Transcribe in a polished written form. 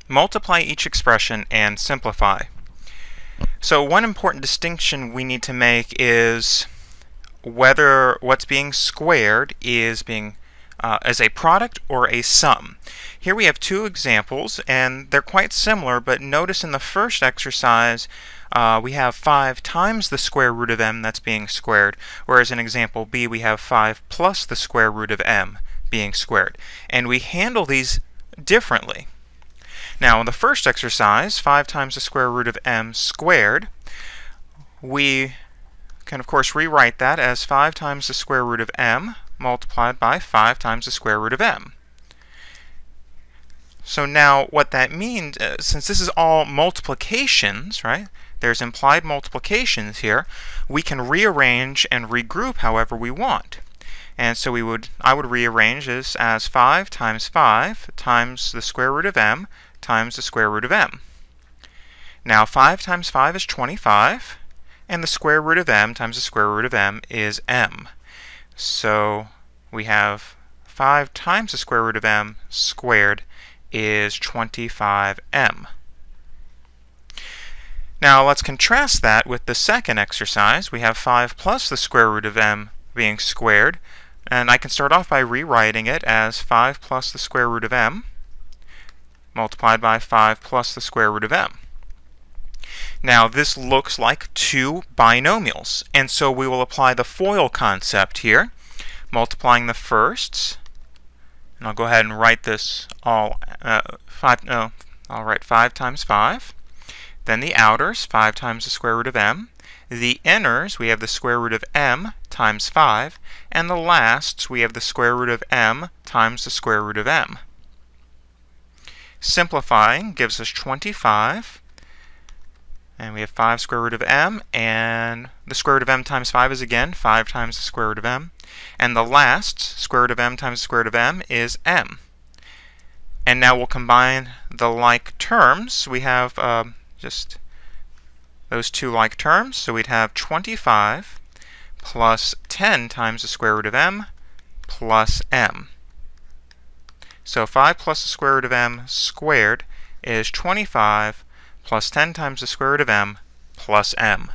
Multiply each expression and simplify. So one important distinction we need to make is whether what's being squared is being as a product or a sum. Here we have two examples, and they're quite similar, but notice in the first exercise we have 5 times the square root of m that's being squared, whereas in example B we have 5 plus the square root of m being squared. And we handle these differently. Now in the first exercise, 5 times the square root of m squared, we can of course rewrite that as 5 times the square root of m multiplied by 5 times the square root of m. So now what that means, since this is all multiplications, right? There's implied multiplications here. We can rearrange and regroup however we want. And so I would rearrange this as 5 times 5 times the square root of m times the square root of m. Now 5 times 5 is 25, and the square root of m times the square root of m is m. So we have 5 times the square root of m squared is 25m. Now let's contrast that with the second exercise. We have 5 plus the square root of m being squared, and I can start off by rewriting it as 5 plus the square root of m multiplied by 5 plus the square root of m. Now this looks like two binomials, and so we will apply the FOIL concept here, multiplying the firsts, and I'll go ahead and write this all, I'll write 5 times 5, then the outers, 5 times the square root of m, the inners, we have the square root of m times 5, and the lasts, we have the square root of m times the square root of m. Simplifying gives us 25, and we have 5 square root of m, and the square root of m times 5 is again 5 times the square root of m, and the last square root of m times the square root of m is m. And now we'll combine the like terms. We have just those two like terms, so we'd have 25 plus 10 times the square root of m plus m. So 5 plus the square root of m squared is 25 plus 10 times the square root of m plus m.